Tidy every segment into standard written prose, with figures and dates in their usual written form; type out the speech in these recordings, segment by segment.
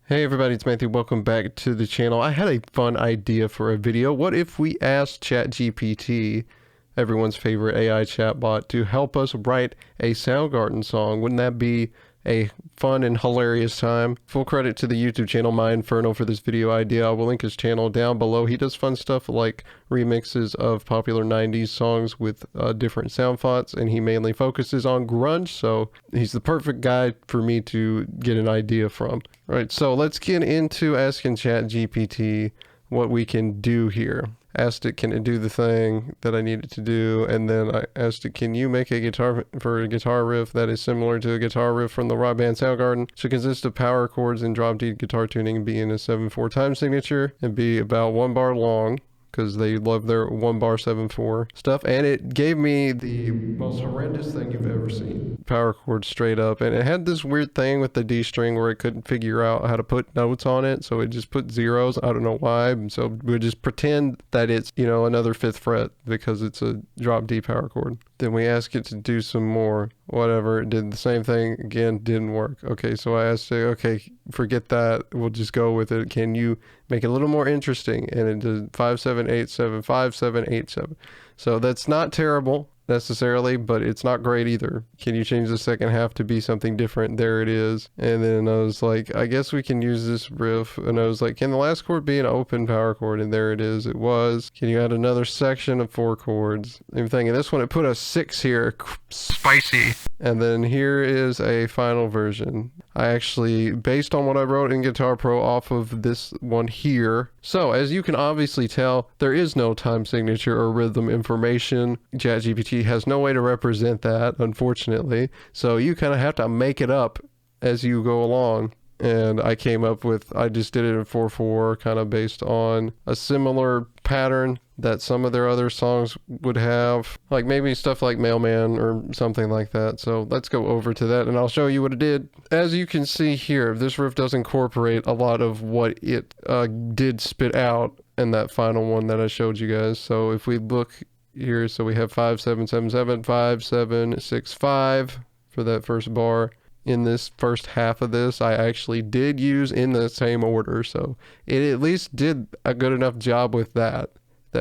Hey everybody, it's Matthew. Welcome back to the channel. I had a fun idea for a video. What if we asked ChatGPT, everyone's favorite AI chatbot, to help us write a Soundgarden song? Wouldn't that be a fun and hilarious time? Full credit to the YouTube channel My Inferno for this video idea. I will link his channel down below. He does fun stuff like remixes of popular 90s songs with different sound fonts, and he mainly focuses on grunge, so he's the perfect guy for me to get an idea from. All right, so let's get into asking ChatGPT what we can do here. Asked it, can it do the thing that I need it to do? And then I asked it, can you make a guitar riff that is similar to a guitar riff from the rock band Soundgarden? Should consist of power chords and drop D guitar tuning and be in a 7/4 time signature and be about 1 bar long, because they love their 1 bar 7/4 stuff. And it gave me the most horrendous thing you've ever seen. Power chords straight up. And it had this weird thing with the D string where it couldn't figure out how to put notes on it, so it just put zeros. I don't know why. So we just pretend that it's, you know, another 5th fret because it's a drop D power chord. Then we ask it to do some more. Whatever, it did the same thing again, didn't work. Okay, so I asked it, okay, forget that, we'll just go with it. Can you make it a little more interesting? And it did 5787 5787. So that's not terrible necessarily, but it's not great either. Can you change the second half to be something different? There it is. And then I was like, I guess we can use this riff. And I was like, can the last chord be an open power chord? And there it is. It was. Can you add another section of 4 chords? Same thing. And this one, it put a 6 here. Spicy. And then here is a final version. I actually, based on what I wrote in Guitar Pro off of this one here. So as you can obviously tell, there is no time signature or rhythm information. ChatGPT has no way to represent that, unfortunately. So you kind of have to make it up as you go along. And I came up with, I just did it in 4/4, kind of based on a similar pattern that some of their other songs would have, like maybe stuff like Mailman or something like that. So let's go over to that and I'll show you what it did. As you can see here, this riff does incorporate a lot of what it did spit out in that final one that I showed you guys. So if we look here, so we have 5777 5765 for that first bar. In this first half of this, I actually did use in the same order, so it at least did a good enough job with that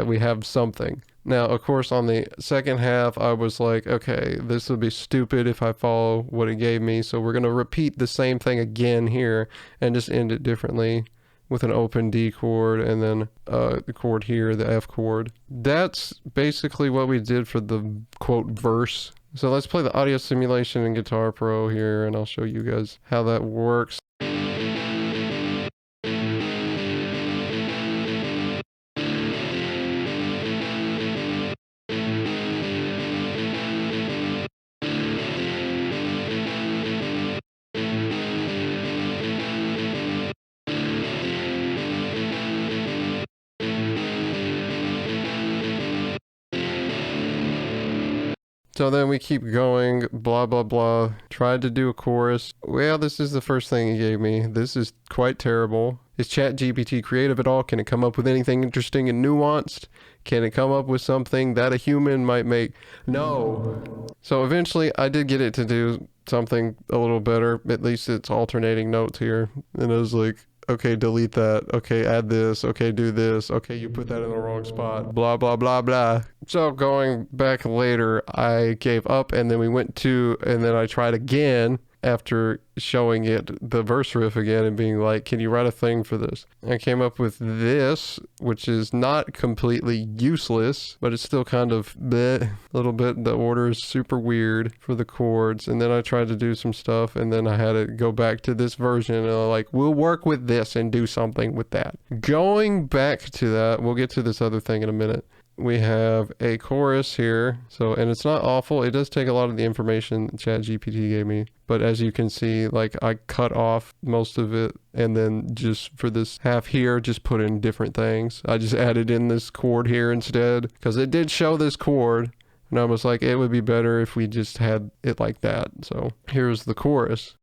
we have something. Now, of course, on the second half, I was like, okay, this would be stupid if I follow what it gave me, so we're going to repeat the same thing again here and just end it differently with an open D chord and then the chord here, the F chord. That's basically what we did for the quote verse. So let's play the audio simulation in Guitar Pro here and I'll show you guys how that works. So then we keep going, blah, blah, blah. Tried to do a chorus. Well, this is the first thing he gave me. This is quite terrible. Is ChatGPT creative at all? Can it come up with anything interesting and nuanced? Can it come up with something that a human might make? No. So eventually I did get it to do something a little better. At least it's alternating notes here. And I was like, okay, delete that. Okay, add this. Okay, do this. Okay, you put that in the wrong spot. Blah, blah, blah, blah. So going back later, I gave up and then we went to, and then I tried again after showing it the verse riff again and being like, can you write a thing for this? I came up with this, which is not completely useless, but it's still kind of bleh, a little bit. The order is super weird for the chords. And then I tried to do some stuff and then I had it go back to this version and I'm like, we'll work with this and do something with that. Going back to that, we'll get to this other thing in a minute. We have a chorus here, so, and it's not awful. It does take a lot of the information ChatGPT gave me, but as you can see, like I cut off most of it and then just for this half here, just put in different things. I just added in this chord here instead because it did show this chord and I was like, it would be better if we just had it like that. So here's the chorus.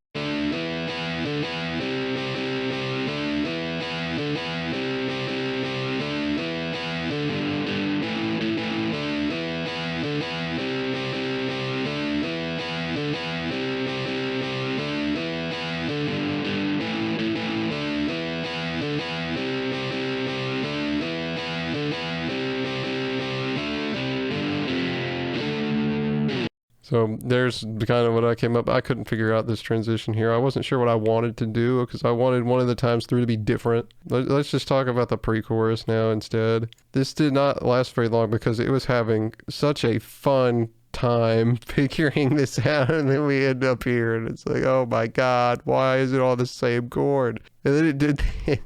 So there's kind of what I came up. I couldn't figure out this transition here. I wasn't sure what I wanted to do because I wanted one of the times through to be different. Let's just talk about the pre-chorus now instead. This did not last very long because it was having such a fun time figuring this out, and then we end up here and it's like, oh my god, why is it all the same chord? And then it did this.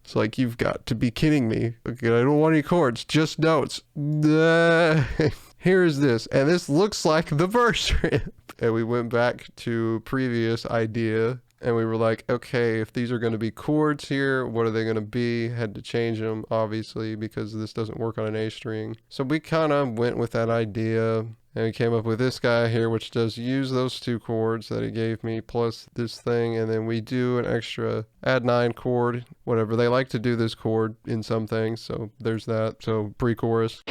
It's like, you've got to be kidding me. Okay, I don't want any chords, just notes. Here's this, and this looks like the verse riff. And we went back to previous idea, and we were like, okay, if these are going to be chords here, what are they going to be? Had to change them, obviously, because this doesn't work on an A string. So we kind of went with that idea, and we came up with this guy here, which does use those two chords that he gave me, plus this thing, and then we do an extra add 9 chord, whatever. They like to do this chord in some things, so there's that. So pre-chorus.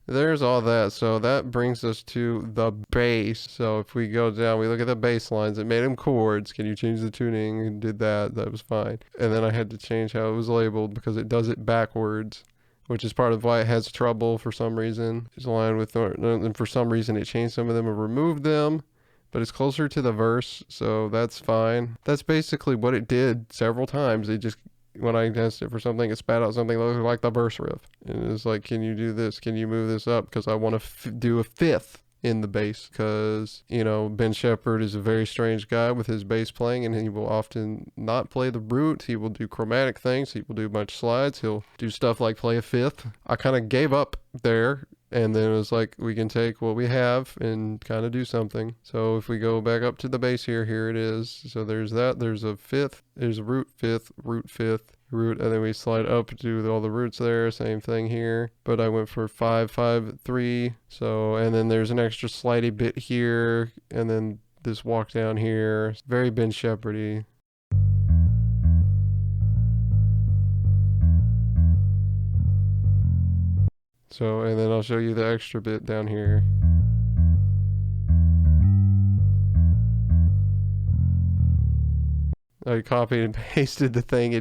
There's all that, so that brings us to the bass. So if we go down, we look at the bass lines. It made them chords. Can you change the tuning? And did that. That was fine. And then I had to change how it was labeled because it does it backwards, which is part of why it has trouble for some reason. It's aligned with, and for some reason it changed some of them or removed them, but it's closer to the verse, so that's fine. That's basically what it did several times. It just, when I tested it for something, it spat out something that looked like the verse riff. And it's like, can you do this? Can you move this up? Because I want to do a fifth in the bass. Because, you know, Ben Shepherd is a very strange guy with his bass playing, and he will often not play the root. He will do chromatic things. He will do much slides. He'll do stuff like play a fifth. I kind of gave up there. And then it was like, we can take what we have and kind of do something. So if we go back up to the bass here, here it is. So there's that. There's a fifth. There's a root fifth, root fifth, root. And then we slide up to all the roots there. Same thing here. But I went for 5, 5, 3. So, and then there's an extra slidey bit here. And then this walk down here. Very Ben Shepherdy. So, and then I'll show you the extra bit down here. I copied and pasted the thing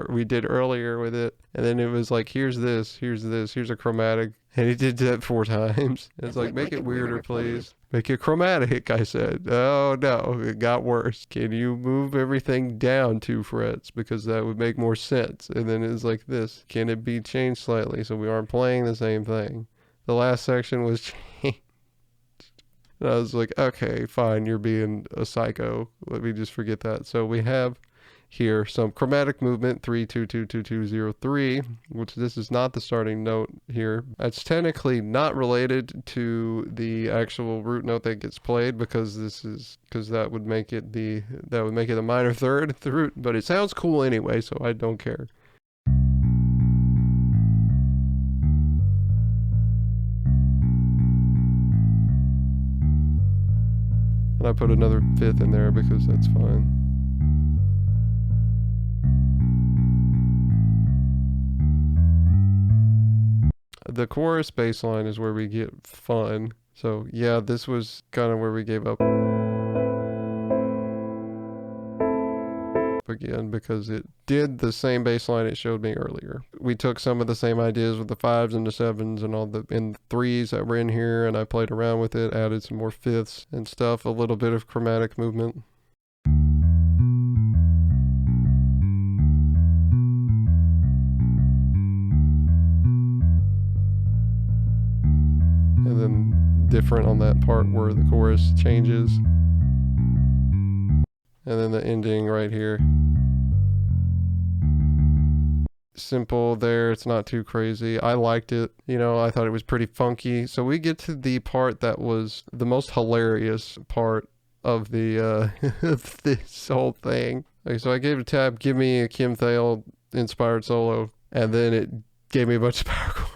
we did earlier with it. And then it was like, here's this, here's this, here's a chromatic. And he did that 4 times. It's like, make it weirder, please. Make it chromatic, I said. Oh no, it got worse. Can you move everything down 2 frets? Because that would make more sense. And then it's like this. Can it be changed slightly so we aren't playing the same thing? The last section was changed. And I was like, okay, fine, you're being a psycho. Let me just forget that. So we have here some chromatic movement 3 2 2 2 2 0 3, which this is not the starting note here. It's technically not related to the actual root note that gets played because that would make it a minor third, the root, but it sounds cool anyway, so I don't care. And I put another fifth in there because that's fine. The chorus bass line is where we get fun. So yeah, this was kind of where we gave up again because it did the same bass line it showed me earlier. We took some of the same ideas with the 5s and the 7s and all the 3s that were in here, and I played around with it, added some more fifths and stuff, a little bit of chromatic movement. And then different on that part where the chorus changes. And then the ending right here. Simple there, it's not too crazy. I liked it, you know, I thought it was pretty funky. So we get to the part that was the most hilarious part of the of this whole thing. Okay, so I gave it a tab, give me a Kim Thale inspired solo, and then it gave me a bunch of power chords.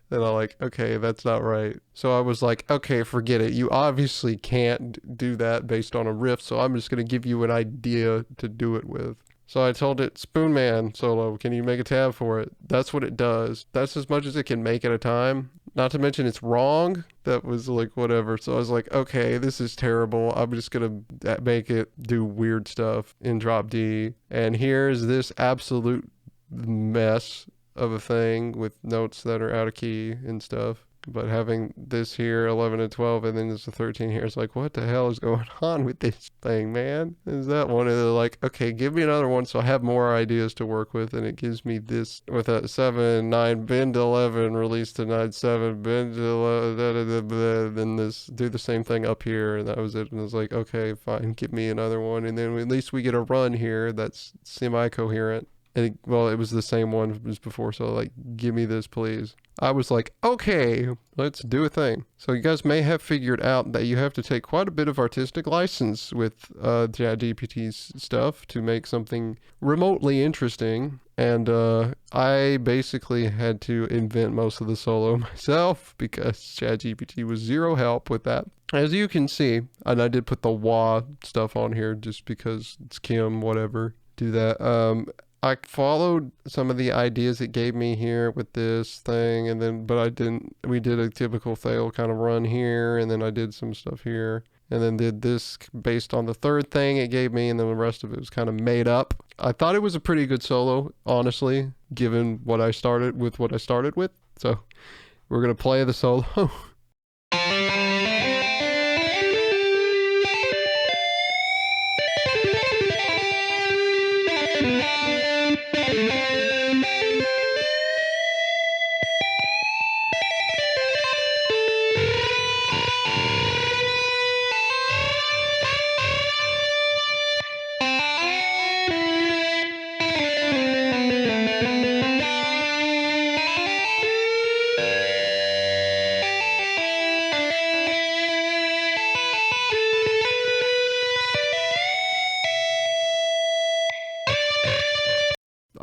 And I'm like, okay, that's not right. So I was like, okay, forget it. You obviously can't do that based on a riff, so I'm just gonna give you an idea to do it with. So I told it, Spoonman solo, can you make a tab for it? That's what it does. That's as much as it can make at a time. Not to mention it's wrong. That was like whatever. So I was like, okay, this is terrible. I'm just gonna make it do weird stuff in drop D. And here's this absolute mess of a thing with notes that are out of key and stuff. But having this here, 11 and 12, and then there's a 13 here, it's like, what the hell is going on with this thing, man? Is that one? And they're like, okay, give me another one so I have more ideas to work with. And it gives me this with a 7, 9, bend to 11, release to 9, 7, bend to 11, then this, do the same thing up here. And that was it. And I was like, okay, fine, give me another one. And then at least we get a run here that's semi-coherent. And it was the same one as before, so like, give me this, please. I was like, okay, let's do a thing. So you guys may have figured out that you have to take quite a bit of artistic license with ChatGPT's stuff to make something remotely interesting. And I basically had to invent most of the solo myself because ChatGPT was zero help with that. As you can see, and I did put the wah stuff on here just because it's Kim, whatever, do that. I followed some of the ideas it gave me here with this thing, and then, but I didn't, we did a typical fail kind of run here, and then I did some stuff here, and then did this based on the third thing it gave me, and then the rest of it was kind of made up. I thought it was a pretty good solo, honestly, given what I started with. So we're going to play the solo.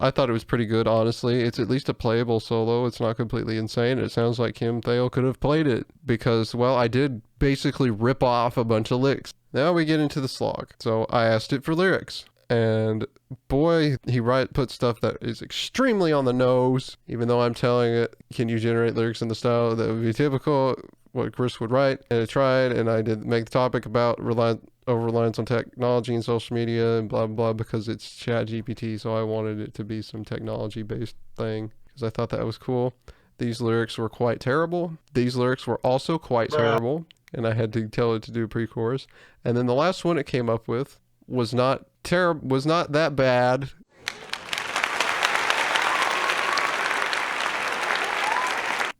I thought it was pretty good, honestly. It's at least a playable solo. It's not completely insane. It sounds like Kim Thale could have played it because, well, I did basically rip off a bunch of licks. Now we get into the slog. So I asked it for lyrics. And boy, he put stuff that is extremely on the nose, even though I'm telling it, can you generate lyrics in the style that would be typical, what Chris would write? And I tried, and I did make the topic about over-reliance on technology and social media and blah, blah, blah, because it's ChatGPT, so I wanted it to be some technology-based thing, because I thought that was cool. These lyrics were quite terrible. These lyrics were also quite terrible, and I had to tell it to do pre-chorus. And then the last one it came up with was not that bad.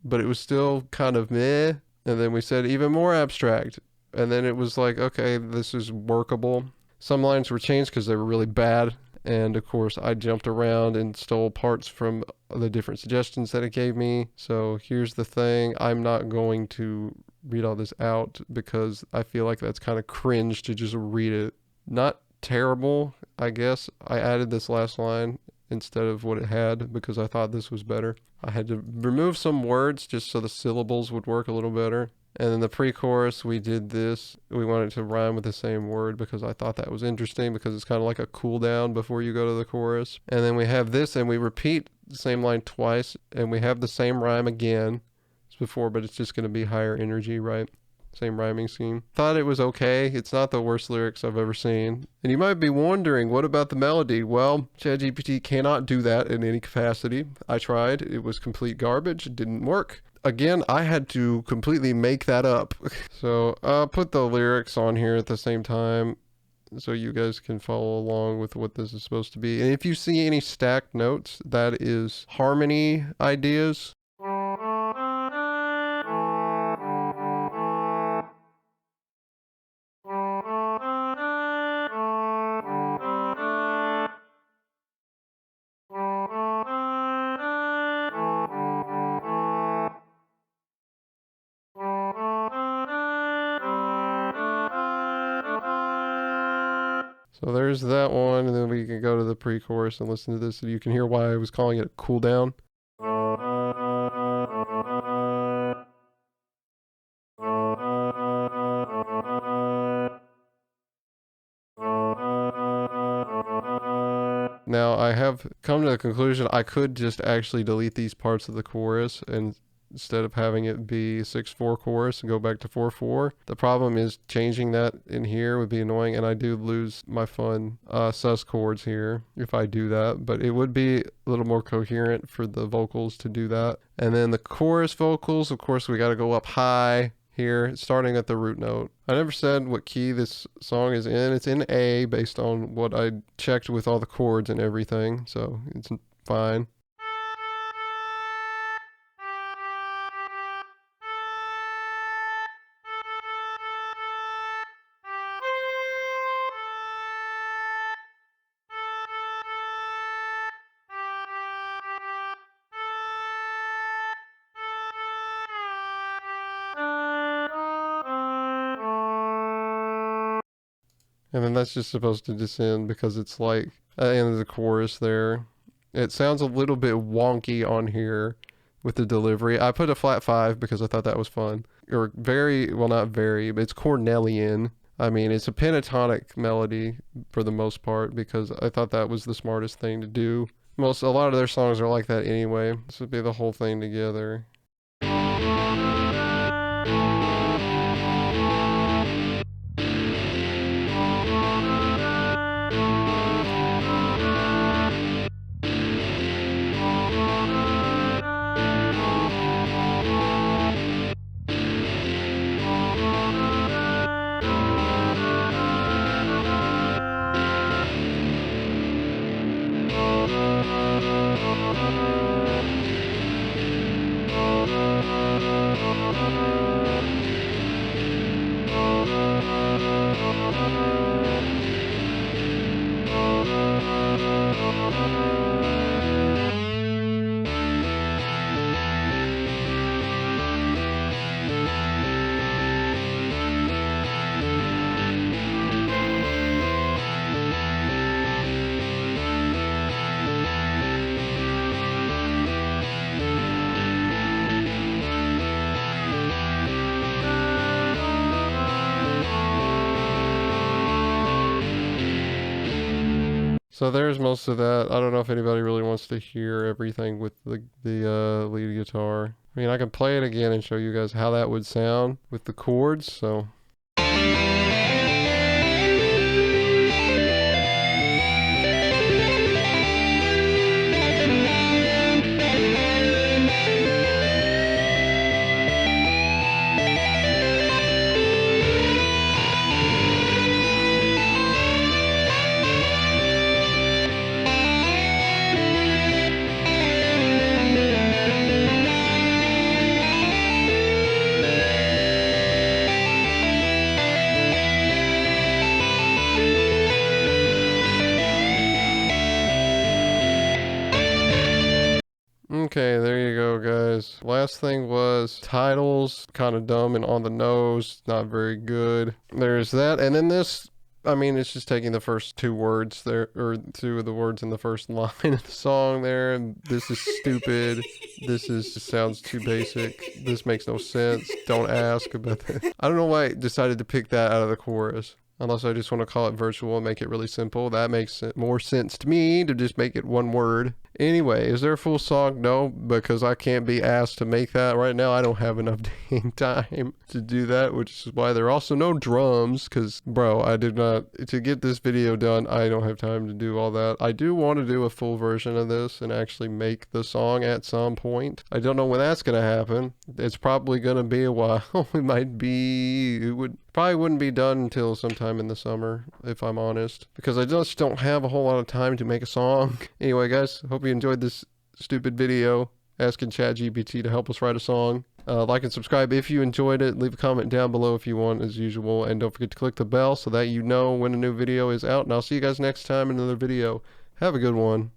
But it was still kind of meh. And then we said even more abstract. And then it was like, okay, this is workable. Some lines were changed because they were really bad. And of course, I jumped around and stole parts from the different suggestions that it gave me. So here's the thing. I'm not going to read all this out because I feel like that's kind of cringe to just read it. Not terrible, I guess. I added this last line instead of what it had because I thought this was better. I had to remove some words just so the syllables would work a little better. And then the pre-chorus, we did this. We wanted to rhyme with the same word because I thought that was interesting because it's kind of like a cool down before you go to the chorus. And then we have this and we repeat the same line twice and we have the same rhyme again as before, but it's just going to be higher energy, right? Same rhyming scheme. Thought it was okay. It's not the worst lyrics I've ever seen. And you might be wondering, what about the melody? Well, ChatGPT cannot do that in any capacity. I tried. It was complete garbage. It didn't work. Again, I had to completely make that up. So I'll put the lyrics on here at the same time so you guys can follow along with what this is supposed to be. And if you see any stacked notes, that is harmony ideas. So there's that one, and then we can go to the pre-chorus and listen to this so you can hear why I was calling it a cool down. Now I have come to the conclusion I could just actually delete these parts of the chorus and instead of having it be 6/4 chorus and go back to 4/4. The problem is changing that in here would be annoying, and I do lose my fun sus chords here if I do that, but it would be a little more coherent for the vocals to do that. And then the chorus vocals, of course, we got to go up high here, starting at the root note. I never said what key this song is in. It's in A based on what I checked with all the chords and everything, so it's fine. And then that's just supposed to descend because it's like at the end of the chorus there. It sounds a little bit wonky on here with the delivery. I put a flat 5 because I thought that was fun. Or very, well, not very, but it's Cornelian. I mean, it's a pentatonic melody for the most part because I thought that was the smartest thing to do. A lot of their songs are like that anyway. This would be the whole thing together. So there's most of that. I don't know if anybody really wants to hear everything with the lead guitar. I mean, I can play it again and show you guys how that would sound with the chords, so. Okay, there you go, guys. Last thing was titles, kind of dumb and on the nose, not very good. There's that, and then this, I mean, it's just taking the first 2 words there, or 2 of the words in the first line of the song there, and this is stupid. This sounds too basic. This makes no sense. Don't ask about that. I don't know why I decided to pick that out of the chorus. Unless I just want to call it virtual and make it really simple. That makes more sense to me to just make it 1 word. Anyway, is there a full song? No, because I can't be asked to make that right now. I don't have enough dang time to do that, which is why there are also no drums, because, bro, I did not, to get this video done, I don't have time to do all that. I do want to do a full version of this and actually make the song at some point. I don't know when that's going to happen. It's probably going to be a while. Probably wouldn't be done until sometime in the summer, if I'm honest, because I just don't have a whole lot of time to make a song. Anyway, guys, hope you enjoyed this stupid video asking ChatGPT to help us write a song. Like and subscribe if you enjoyed it. Leave a comment down below if you want, as usual, and don't forget to click the bell so that you know when a new video is out, and I'll see you guys next time in another video. Have a good one.